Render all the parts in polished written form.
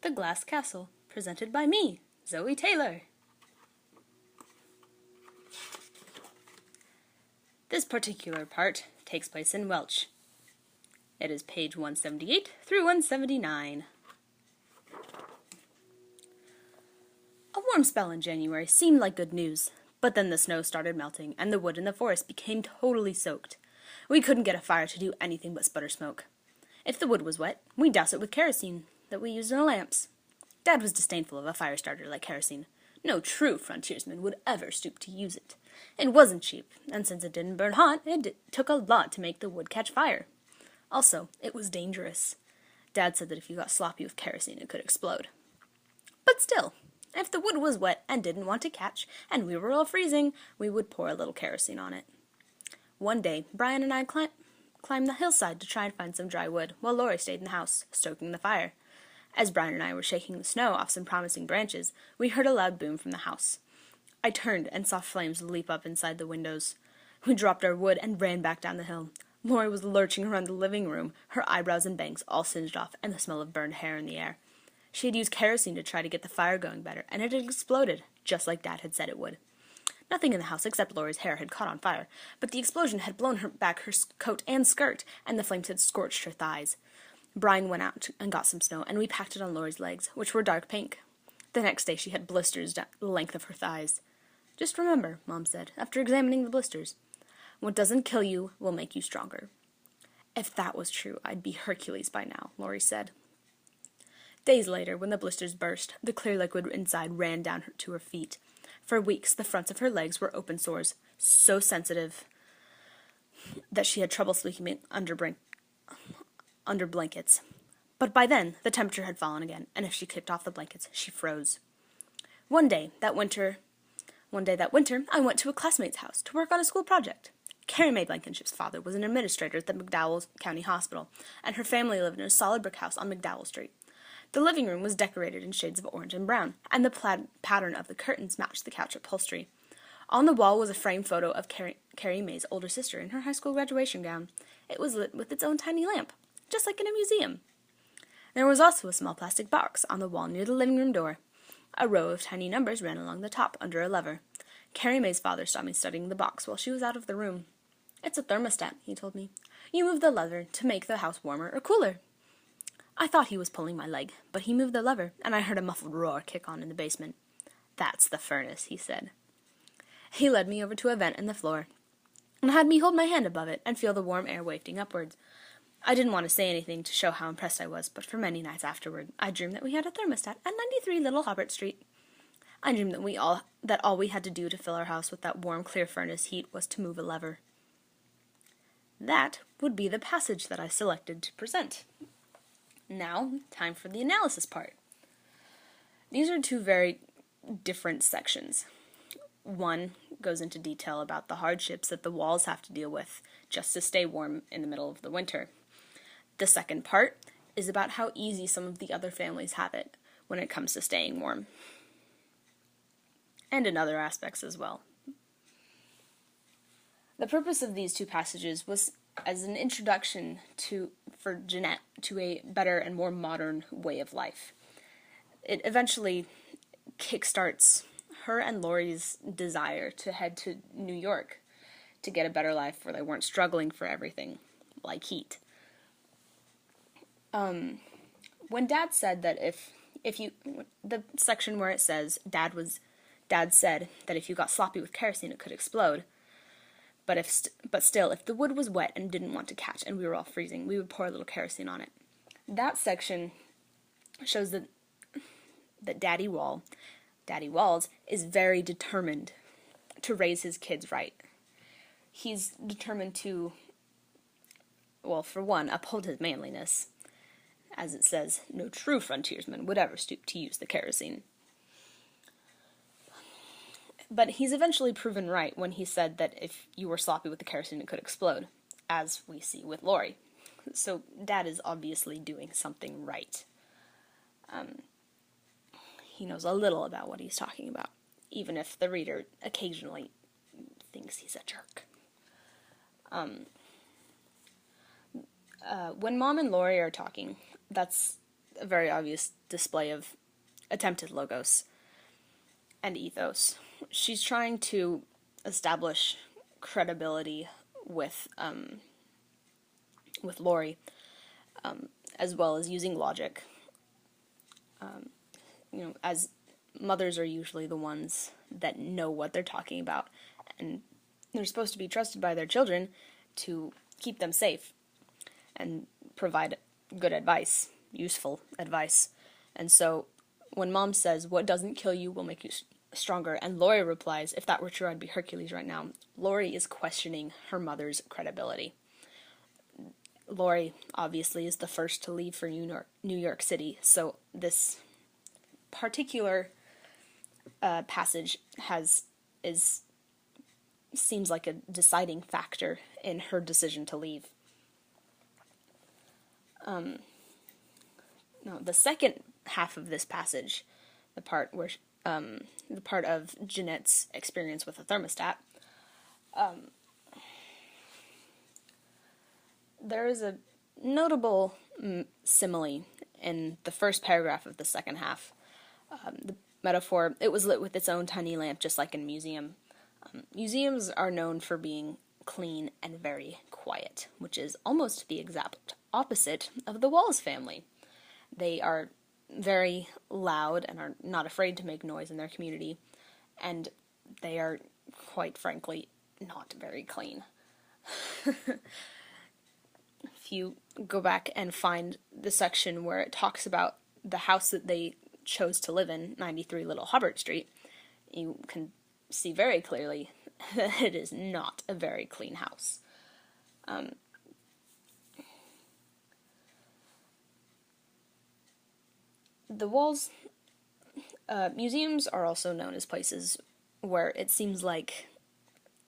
The Glass Castle, presented by me, Zoe Taylor. This particular part takes place in Welsh. It is page 178 through 179. A warm spell in January seemed like good news, but then the snow started melting and the wood in the forest became totally soaked. We couldn't get a fire to do anything but sputter smoke. If the wood was wet, we'd douse it with kerosene that we used in the lamps. Dad was disdainful of a fire starter like kerosene. No true frontiersman would ever stoop to use it. It wasn't cheap, and since it didn't burn hot, it took a lot to make the wood catch fire. Also, it was dangerous. Dad said that if you got sloppy with kerosene, it could explode. But still, if the wood was wet and didn't want to catch, and we were all freezing, we would pour a little kerosene on it. One day, Brian and I climbed the hillside to try and find some dry wood, while Laurie stayed in the house, stoking the fire. As Brian and I were shaking the snow off some promising branches, we heard a loud boom from the house. I turned and saw flames leap up inside the windows. We dropped our wood and ran back down the hill. Laurie was lurching around the living room, her eyebrows and bangs all singed off, and the smell of burned hair in the air. She had used kerosene to try to get the fire going better, and it had exploded, just like Dad had said it would. Nothing in the house except Laurie's hair had caught on fire, but the explosion had blown back her coat and skirt, and the flames had scorched her thighs. Brian went out and got some snow, and we packed it on Laurie's legs, which were dark pink. The next day she had blisters down the length of her thighs. "Just remember," Mom said, after examining the blisters, "what doesn't kill you will make you stronger." If that was true, I'd be Hercules by now, Laurie said. Days later, when the blisters burst, the clear liquid inside ran down to her feet. For weeks, the fronts of her legs were open sores, so sensitive that she had trouble sleeping under blankets. But by then, the temperature had fallen again, and if she kicked off the blankets, she froze. One day that winter, I went to a classmate's house to work on a school project. Carrie Mae Blankenship's father was an administrator at the McDowell County Hospital, and her family lived in a solid brick house on McDowell Street. The living room was decorated in shades of orange and brown, and the plaid pattern of the curtains matched the couch upholstery. On the wall was a framed photo of Carrie Mae's older sister in her high school graduation gown. It was lit with its own tiny lamp, just like in a museum. There was also a small plastic box on the wall near the living room door. A row of tiny numbers ran along the top under a lever. Carrie Mae's father saw me studying the box while she was out of the room. "It's a thermostat," he told me. "You move the lever to make the house warmer or cooler." I thought he was pulling my leg, but he moved the lever, and I heard a muffled roar kick on in the basement. "That's the furnace," he said. He led me over to a vent in the floor, and had me hold my hand above it and feel the warm air wafting upwards. I didn't want to say anything to show how impressed I was, but for many nights afterward, I dreamed that we had a thermostat at 93 Little Hobart Street. I dreamed that all we had to do to fill our house with that warm, clear furnace heat was to move a lever. That would be the passage that I selected to present. Now, time for the analysis part. These are two very different sections. One goes into detail about the hardships that the walls have to deal with just to stay warm in the middle of the winter. The second part is about how easy some of the other families have it when it comes to staying warm. And in other aspects as well. The purpose of these two passages was as an introduction for Jeanette to a better and more modern way of life. It eventually kickstarts her and Laurie's desire to head to New York to get a better life where they weren't struggling for everything, like heat. When Dad said that the section where it says Dad said that if you got sloppy with kerosene it could explode, but still, if the wood was wet and didn't want to catch and we were all freezing, we would pour a little kerosene on it. That section shows that Daddy Walls is very determined to raise his kids right. He's determined to, well, for one, uphold his manliness. As it says, no true frontiersman would ever stoop to use the kerosene. But he's eventually proven right when he said that if you were sloppy with the kerosene, it could explode, as we see with Laurie. So Dad is obviously doing something right. He knows a little about what he's talking about, even if the reader occasionally thinks he's a jerk. When Mom and Laurie are talking, that's a very obvious display of attempted logos and ethos. She's trying to establish credibility with Laurie, as well as using logic. As mothers are usually the ones that know what they're talking about, and they're supposed to be trusted by their children to keep them safe and provide good advice, useful advice. And so when Mom says, "What doesn't kill you will make you stronger," and Laurie replies, "If that were true, I'd be Hercules right now," Laurie is questioning her mother's credibility. Laurie, obviously, is the first to leave for New York City, so this particular passage seems like a deciding factor in her decision to leave. Now, the second half of this passage, the part of Jeanette's experience with a thermostat, there is a notable simile in the first paragraph of the second half. The metaphor, it was lit with its own tiny lamp, just like in a museum. Museums are known for being clean and very quiet, which is almost the exact opposite of the Walls family. They are very loud and are not afraid to make noise in their community, and they are, quite frankly, not very clean. If you go back and find the section where it talks about the house that they chose to live in, 93 Little Hubbard Street, you can see very clearly that it is not a very clean house. The Walls, museums are also known as places where it seems like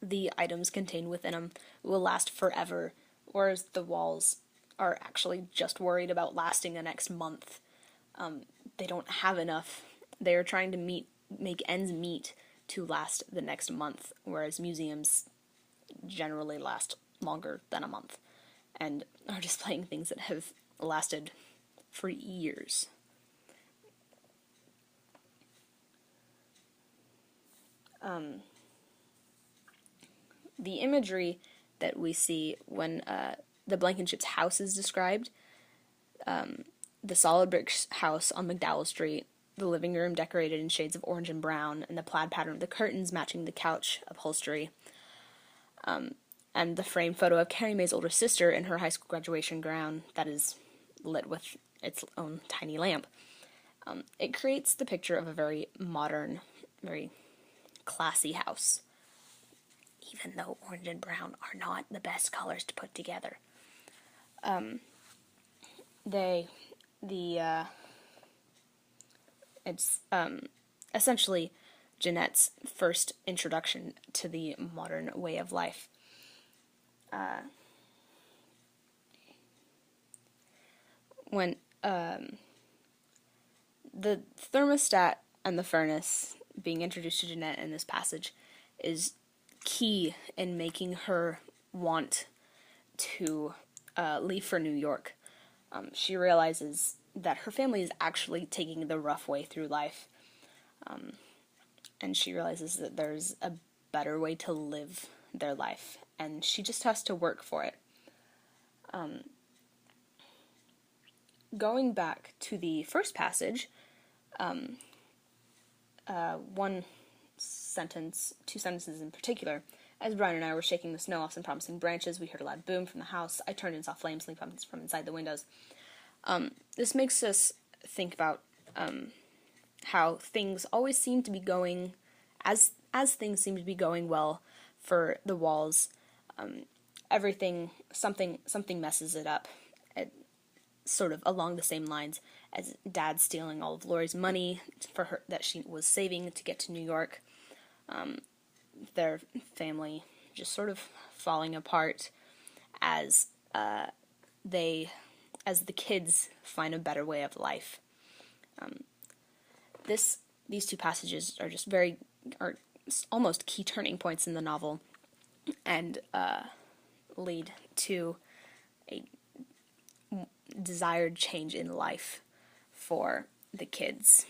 the items contained within them will last forever, whereas the Walls are actually just worried about lasting the next month. They don't have enough. They are trying to make ends meet to last the next month, whereas museums generally last longer than a month and are displaying things that have lasted for years. The imagery that we see when the Blankenship's house is described, the solid brick house on McDowell Street, the living room decorated in shades of orange and brown, and the plaid pattern of the curtains matching the couch upholstery, and the framed photo of Carrie Mae's older sister in her high school graduation gown that is lit with its own tiny lamp. It creates the picture of a very modern, very classy house, even though orange and brown are not the best colors to put together. It's essentially Jeanette's first introduction to the modern way of life. When the thermostat and the furnace being introduced to Jeanette in this passage is key in making her want to leave for New York. She realizes that her family is actually taking the rough way through life, and she realizes that there's a better way to live their life, and she just has to work for it. Going back to the first passage, two sentences in particular. As Brian and I were shaking the snow off some promising branches, we heard a loud boom from the house. I turned and saw flames leap from inside the windows. This makes us think about how things always seem to be going, as things seem to be going well for the Walls. Something messes it up. Sort of along the same lines as Dad stealing all of Laurie's money for her that she was saving to get to New York. Their family just sort of falling apart as the kids find a better way of life. These two passages are almost key turning points in the novel, and lead to a desired change in life for the kids.